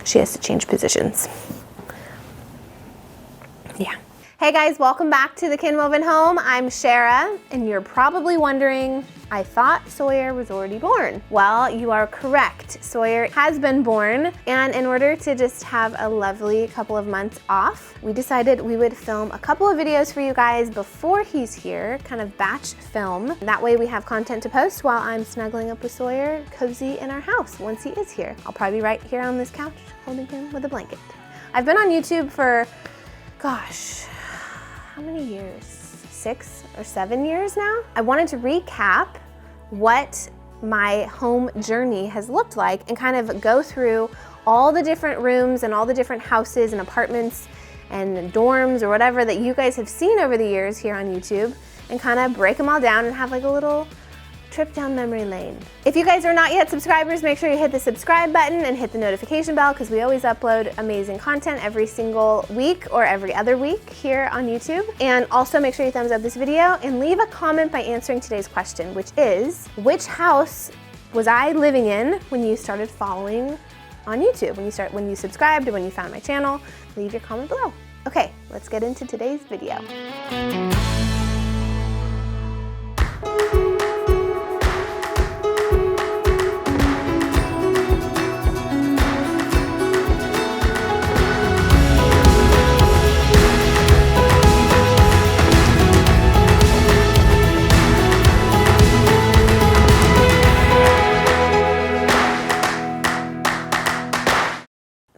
she has to change positions. Yeah. Hey guys, welcome back to the Kinwoven Home. I'm Sharrah, and you're probably wondering, I thought Sawyer was already born. Well, you are correct. Sawyer has been born, and in order to just have a lovely couple of months off, we decided we would film a couple of videos for you guys before he's here, kind of batch film. That way we have content to post while I'm snuggling up with Sawyer, cozy in our house once he is here. I'll probably be right here on this couch, holding him with a blanket. I've been on YouTube for, gosh, how many years? 6 or 7 years now? I wanted to recap what my home journey has looked like and kind of go through all the different rooms and all the different houses and apartments and dorms or whatever that you guys have seen over the years here on YouTube, and kind of break them all down and have like a little trip down memory lane. If you guys are not yet subscribers, make sure you hit the subscribe button and hit the notification bell, because we always upload amazing content every single week or every other week here on YouTube. And also make sure you thumbs up this video and leave a comment by answering today's question, which is, which house was I living in when you started following on YouTube? When you subscribed or when you found my channel? Leave your comment below. Okay, let's get into today's video.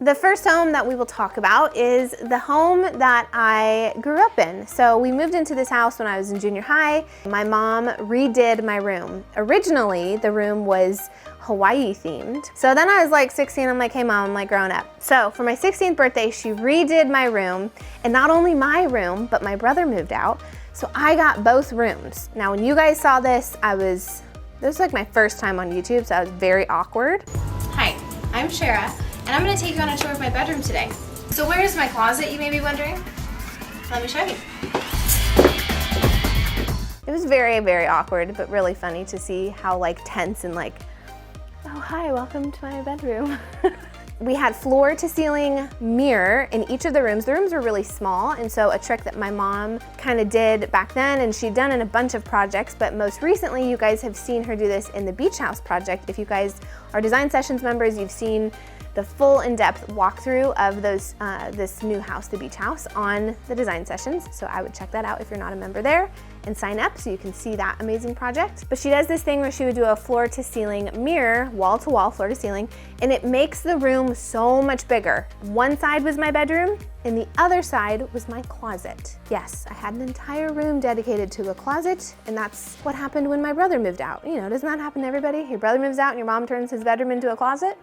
The first home that we will talk about is the home that I grew up in. So we moved into this house when I was in junior high. My mom redid my room. Originally, the room was Hawaii themed. So then I was like 16, I'm like, hey mom, I'm like grown up. So for my 16th birthday, she redid my room, and not only my room, but my brother moved out. So I got both rooms. Now when you guys saw this, this was like my first time on YouTube, so I was very awkward. Hi, I'm Sharrah, and I'm going to take you on a tour of my bedroom today. So where is my closet, you may be wondering? Let me show you. It was very, very awkward, but really funny to see how like tense and like, oh hi, welcome to my bedroom. We had floor to ceiling mirror in each of the rooms. The rooms were really small, and so a trick that my mom kind of did back then, and she'd done in a bunch of projects, but most recently you guys have seen her do this in the beach house project. If you guys are Design Sessions members, you've seen the full in-depth walkthrough of this new house, the beach house, on the Design Sessions. So I would check that out if you're not a member there and sign up so you can see that amazing project. But she does this thing where she would do a floor to ceiling mirror, wall to wall, floor to ceiling, and it makes the room so much bigger. One side was my bedroom and the other side was my closet. Yes, I had an entire room dedicated to a closet, and that's what happened when my brother moved out. You know, doesn't that happen to everybody? Your brother moves out and your mom turns his bedroom into a closet?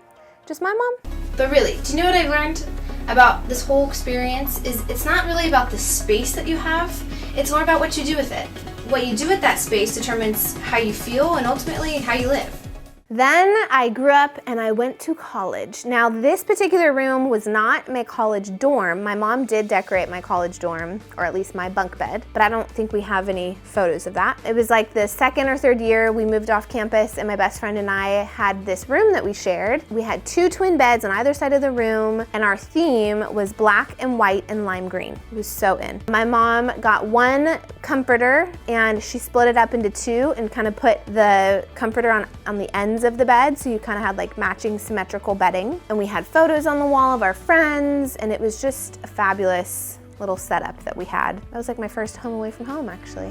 Just my mom? But really, do you know what I've learned about this whole experience is it's not really about the space that you have, it's more about what you do with it. What you do with that space determines how you feel and ultimately how you live. Then I grew up and I went to college. Now this particular room was not my college dorm. My mom did decorate my college dorm, or at least my bunk bed, but I don't think we have any photos of that. It was like the second or third year we moved off campus, and my best friend and I had this room that we shared. We had 2 twin beds on either side of the room, and our theme was black and white and lime green. It was so in. My mom got 1 comforter and she split it up into 2 and kind of put the comforter on the ends of the bed, so you kind of had like matching symmetrical bedding. And we had photos on the wall of our friends, and it was just a fabulous little setup that we had. That was like my first home away from home, actually.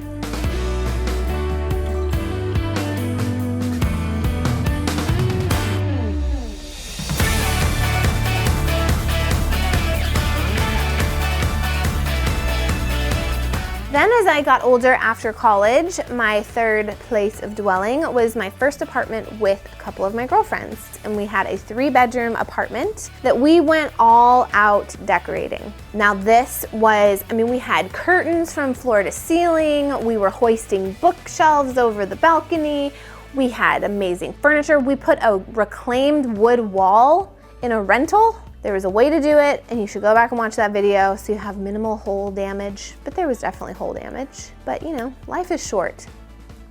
Then as I got older after college, my third place of dwelling was my first apartment with a couple of my girlfriends. And we had a 3-bedroom apartment that we went all out decorating. Now this was, we had curtains from floor to ceiling. We were hoisting bookshelves over the balcony. We had amazing furniture. We put a reclaimed wood wall in a rental. There was a way to do it, and you should go back and watch that video so you have minimal hole damage. But there was definitely hole damage. But you know, life is short.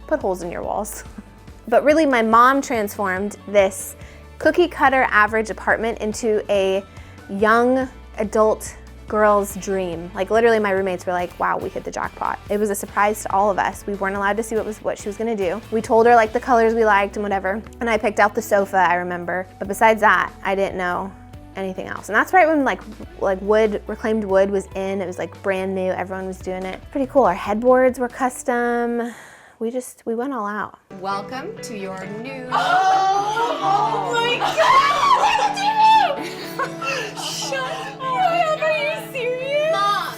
Put holes in your walls. But really, my mom transformed this cookie cutter average apartment into a young adult girl's dream. Like literally my roommates were like, wow, we hit the jackpot. It was a surprise to all of us. We weren't allowed to see what she was gonna do. We told her like the colors we liked and whatever. And I picked out the sofa, I remember. But besides that, I didn't know anything else. And that's right when like reclaimed wood was in. It was like brand new. Everyone was doing it. Pretty cool. Our headboards were custom. We went all out. Welcome to your new. Oh my God! Look at the TV! Shut up! Are you serious? Mom!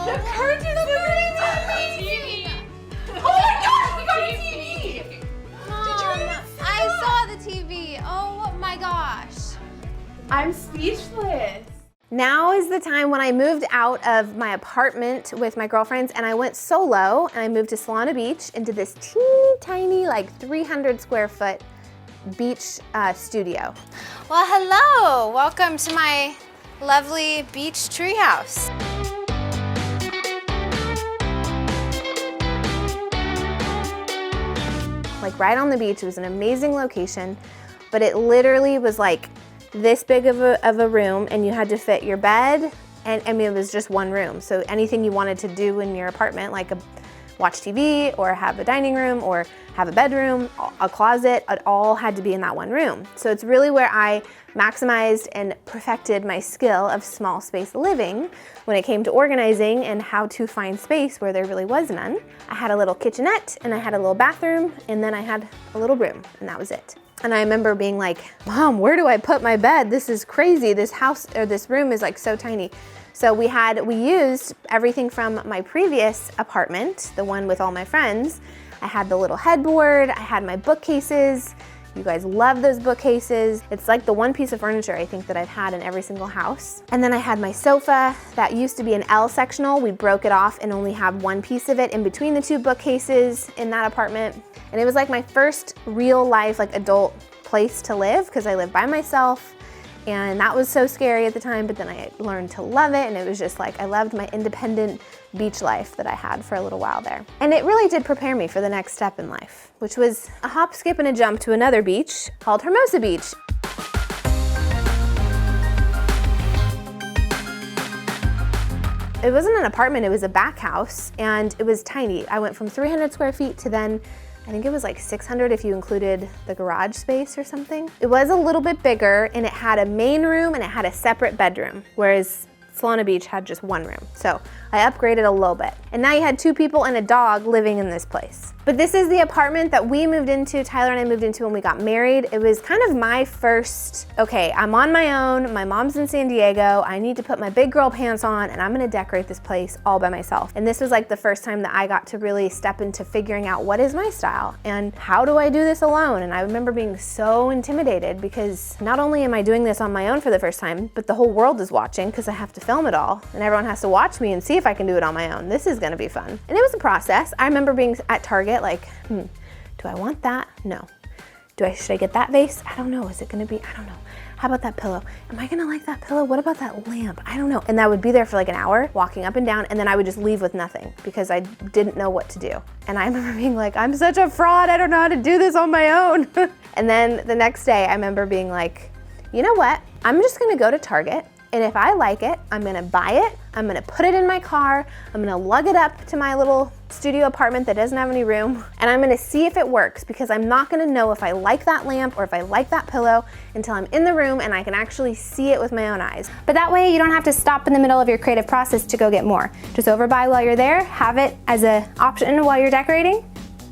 The curtains are amazing! Oh my God! We got a TV! Mom, I saw the TV. Oh my gosh. I'm speechless. Now is the time when I moved out of my apartment with my girlfriends and I went solo and I moved to Solana Beach into this teeny tiny, like 300 square foot beach studio. Well, hello. Welcome to my lovely beach treehouse. Like right on the beach. It was an amazing location, but it literally was like this big of a room, and you had to fit your bed, and I mean it was just one room. So anything you wanted to do in your apartment, like watch TV or have a dining room or have a bedroom, a closet, it all had to be in that one room. So it's really where I maximized and perfected my skill of small space living when it came to organizing and how to find space where there really was none. I had a little kitchenette and I had a little bathroom and then I had a little room and that was it. And I remember being like, Mom, where do I put my bed? This is crazy. This house or this room is like so tiny. So we used everything from my previous apartment, the one with all my friends. I had the little headboard, I had my bookcases. You guys love those bookcases. It's like the one piece of furniture I think that I've had in every single house. And then I had my sofa that used to be an L sectional. We broke it off and only have one piece of it in between the two bookcases in that apartment. And it was like my first real life, like adult place to live because I lived by myself. And that was so scary at the time, but then I learned to love it. And it was just like, I loved my independent beach life that I had for a little while there. And it really did prepare me for the next step in life, which was a hop, skip, and a jump to another beach called Hermosa Beach. It wasn't an apartment, it was a back house, and it was tiny. I went from 300 square feet to then I think it was like 600 if you included the garage space or something. It was a little bit bigger and it had a main room and it had a separate bedroom, whereas Solana Beach had just one room. So I upgraded a little bit. And now you had 2 people and a dog living in this place. But this is the apartment that we moved into, Tyler and I moved into when we got married. It was kind of my first, okay, I'm on my own, my mom's in San Diego, I need to put my big girl pants on and I'm gonna decorate this place all by myself. And this was like the first time that I got to really step into figuring out what is my style and how do I do this alone? And I remember being so intimidated because not only am I doing this on my own for the first time, but the whole world is watching because I have to film it all and everyone has to watch me and see if I can do it on my own. This is gonna be fun. And it was a process. I remember being at Target like, do I want that? No. Should I get that vase? I don't know. Is it gonna be, I don't know. How about that pillow? Am I gonna like that pillow? What about that lamp? I don't know. And I would be there for like an hour walking up and down and then I would just leave with nothing because I didn't know what to do. And I remember being like, I'm such a fraud. I don't know how to do this on my own. And then the next day I remember being like, you know what? I'm just gonna go to Target and if I like it, I'm gonna buy it, I'm gonna put it in my car, I'm gonna lug it up to my little studio apartment that doesn't have any room, and I'm gonna see if it works because I'm not gonna know if I like that lamp or if I like that pillow until I'm in the room and I can actually see it with my own eyes. But that way you don't have to stop in the middle of your creative process to go get more. Just overbuy while you're there, have it as an option while you're decorating,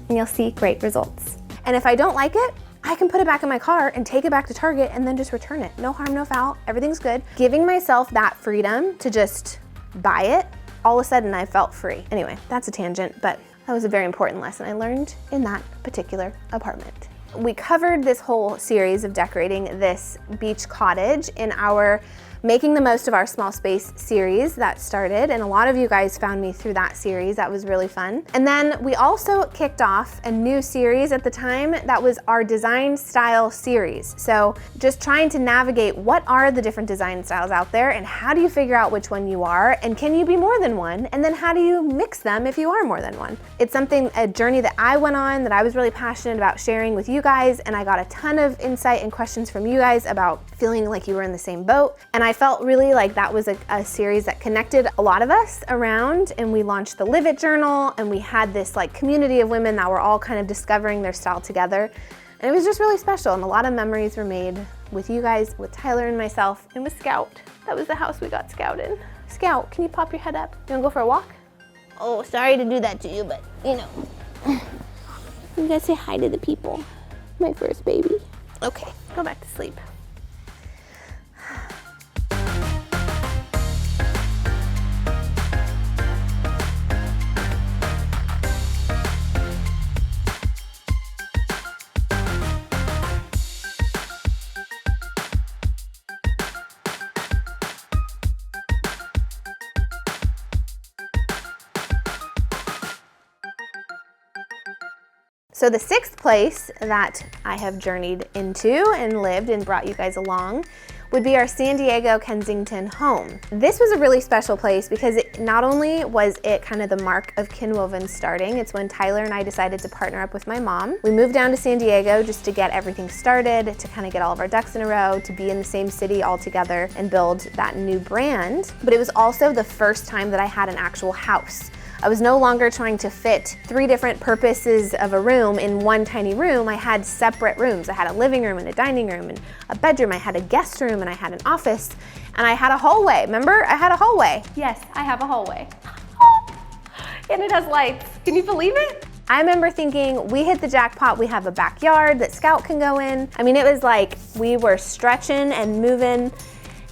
and you'll see great results. And if I don't like it, I can put it back in my car and take it back to Target and then just return it. No harm, no foul, everything's good. Giving myself that freedom to just buy it, all of a sudden I felt free. Anyway, that's a tangent, but that was a very important lesson I learned in that particular apartment. We covered this whole series of decorating this beach cottage in our making the most of our small space series that started, and a lot of you guys found me through that series. That was really fun. And then we also kicked off a new series at the time that was our design style series. So just trying to navigate what are the different design styles out there and how do you figure out which one you are, and can you be more than one, and then how do you mix them if you are more than one. It's a journey that I went on that I was really passionate about sharing with you guys, and I got a ton of insight and questions from you guys about feeling like you were in the same boat. And I felt really like that was a series that connected a lot of us around, and we launched the Live It Journal, and we had this like community of women that were all kind of discovering their style together. And it was just really special, and a lot of memories were made with you guys, with Tyler and myself, and with Scout. That was the house we got Scout in. Scout, can you pop your head up? You wanna go for a walk? Oh, sorry to do that to you, but you know. You gotta say hi to the people. My first baby. Okay, go back to sleep. So the sixth place that I have journeyed into and lived and brought you guys along would be our San Diego Kensington home. This was a really special place because not only was it kind of the mark of Kinwoven starting, it's when Tyler and I decided to partner up with my mom. We moved down to San Diego just to get everything started, to kind of get all of our ducks in a row, to be in the same city all together and build that new brand. But it was also the first time that I had an actual house. I was no longer trying to fit 3 different purposes of a room in one tiny room. I had separate rooms. I had a living room and a dining room and a bedroom. I had a guest room and I had an office and I had a hallway. Remember? I had a hallway. Yes, I have a hallway. And it has lights. Can you believe it? I remember thinking, we hit the jackpot. We have a backyard that Scout can go in. I mean, it was like we were stretching and moving,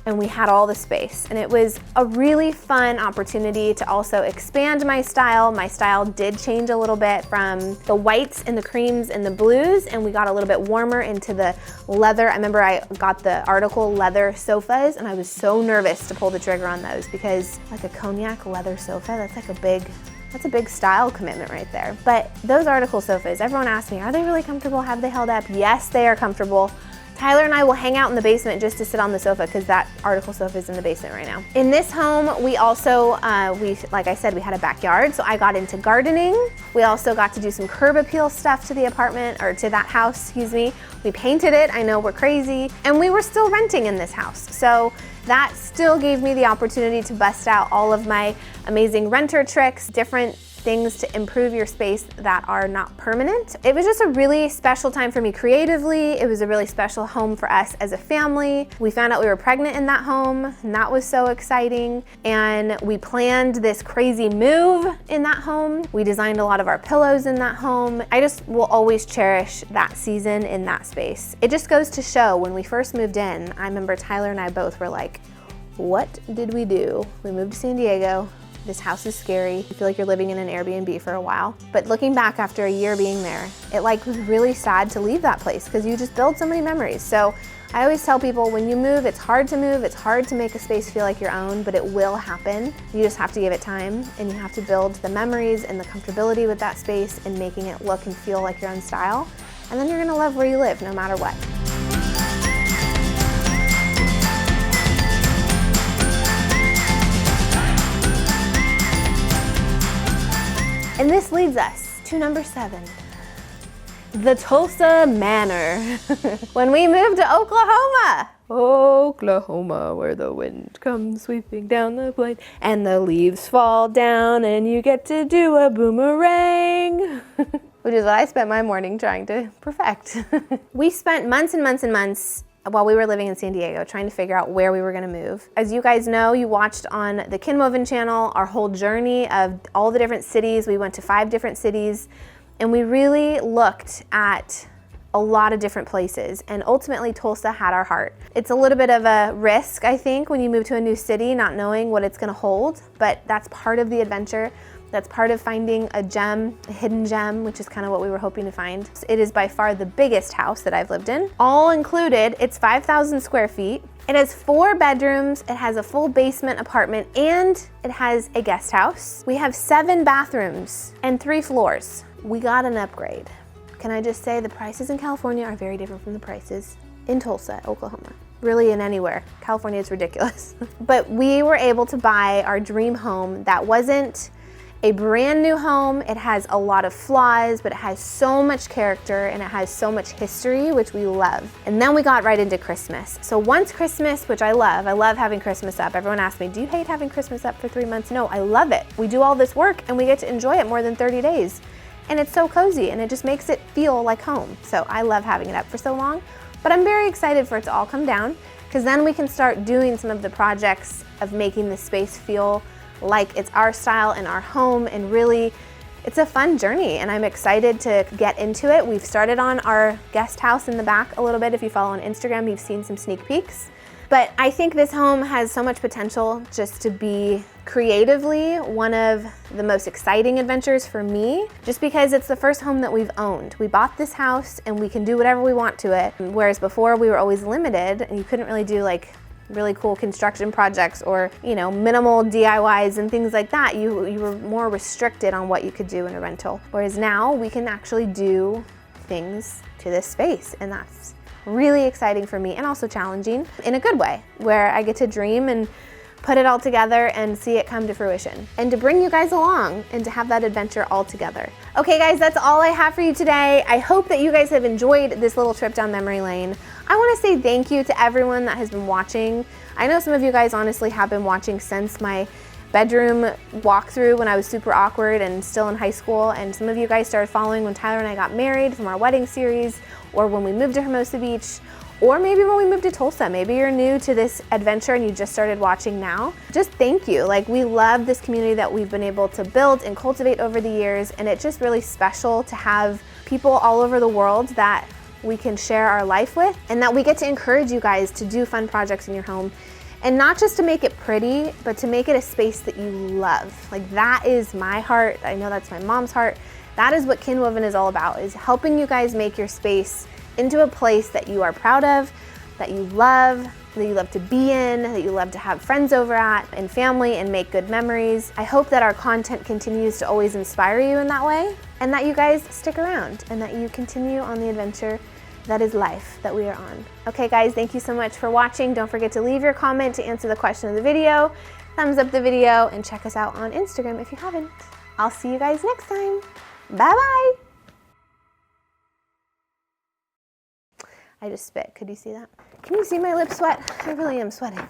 and we had all the space. And it was a really fun opportunity to also expand my style. My style did change a little bit from the whites and the creams and the blues, and we got a little bit warmer into the leather. I remember I got the article leather sofas, and I was so nervous to pull the trigger on those because like a cognac leather sofa, that's a big style commitment right there. But those article sofas, everyone asked me, are they really comfortable? Have they held up? Yes, they are comfortable. Tyler and I will hang out in the basement just to sit on the sofa because that article sofa is in the basement right now. In this home, we also, like I said, we had a backyard, so I got into gardening. We also got to do some curb appeal stuff to the apartment, or to that house, excuse me. We painted it, I know we're crazy, and we were still renting in this house. So that still gave me the opportunity to bust out all of my amazing renter tricks, different things to improve your space that are not permanent. It was just a really special time for me creatively. It was a really special home for us as a family. We found out we were pregnant in that home, and that was so exciting. And we planned this crazy move in that home. We designed a lot of our pillows in that home. I just will always cherish that season in that space. It just goes to show, when we first moved in, I remember Tyler and I both were like, what did we do? We moved to San Diego. This house is scary. You feel like you're living in an Airbnb for a while. But looking back after a year being there, it was really sad to leave that place because you just build so many memories. So I always tell people, when you move, it's hard to move. It's hard to make a space feel like your own, but it will happen. You just have to give it time, and you have to build the memories and the comfortability with that space and making it look and feel like your own style. And then you're gonna love where you live no matter what. And this leads us to number 7, the Tulsa Manor. When we moved to Oklahoma, where the wind comes sweeping down the plain and the leaves fall down and you get to do a boomerang, which is what I spent my morning trying to perfect. We spent months and months and months while we were living in San Diego trying to figure out where we were gonna move. As you guys know, you watched on the Kinwoven channel our whole journey of all the different cities. We went to 5 different cities, and we really looked at a lot of different places, and ultimately Tulsa had our heart. It's a little bit of a risk, I think, when you move to a new city, not knowing what it's gonna hold, but that's part of the adventure. That's part of finding a gem, a hidden gem, which is kind of what we were hoping to find. It is by far the biggest house that I've lived in. All included, it's 5,000 square feet. It has 4 bedrooms, it has a full basement apartment, and it has a guest house. We have 7 bathrooms and 3 floors. We got an upgrade. Can I just say the prices in California are very different from the prices in Tulsa, Oklahoma. Really in anywhere. California is ridiculous. But we were able to buy our dream home that wasn't a brand new home. It has a lot of flaws, but it has so much character and it has so much history, which we love. And then we got right into Christmas. So once Christmas, which I love having Christmas up. Everyone asks me, do you hate having Christmas up for 3 months? No, I love it. We do all this work and we get to enjoy it more than 30 days. And it's so cozy and it just makes it feel like home. So I love having it up for so long, but I'm very excited for it to all come down because then we can start doing some of the projects of making the space feel like it's our style and our home, and really it's a fun journey and I'm excited to get into it. We've started on our guest house in the back a little bit. If you follow on Instagram, you've seen some sneak peeks. But I think this home has so much potential just to be creatively one of the most exciting adventures for me, just because it's the first home that we've owned. We bought this house and we can do whatever we want to it, whereas before we were always limited and you couldn't really do like really cool construction projects or, you know, minimal DIYs and things like that. You were more restricted on what you could do in a rental. Whereas now we can actually do things to this space, and that's really exciting for me and also challenging in a good way, where I get to dream and put it all together and see it come to fruition and to bring you guys along and to have that adventure all together. Okay guys, that's all I have for you today. I hope that you guys have enjoyed this little trip down memory lane. I want to say thank you to everyone that has been watching. I know some of you guys honestly have been watching since my bedroom walkthrough when I was super awkward and still in high school, and some of you guys started following when Tyler and I got married from our wedding series, or when we moved to Hermosa Beach, or maybe when we moved to Tulsa. Maybe you're new to this adventure and you just started watching now. Just thank you. Like, we love this community that we've been able to build and cultivate over the years, and it's just really special to have people all over the world that we can share our life with, and that we get to encourage you guys to do fun projects in your home. And not just to make it pretty, but to make it a space that you love. Like, that is my heart. I know that's my mom's heart. That is what Kinwoven is all about, is helping you guys make your space into a place that you are proud of, that you love to be in, that you love to have friends over at, and family, and make good memories. I hope that our content continues to always inspire you in that way, and that you guys stick around, and that you continue on the adventure that is life that we are on. Okay guys, thank you so much for watching. Don't forget to leave your comment to answer the question of the video, thumbs up the video, and check us out on Instagram if you haven't. I'll see you guys next time. Bye-bye. I just spit. Could you see that? Can you see my lips sweat? I really am sweating.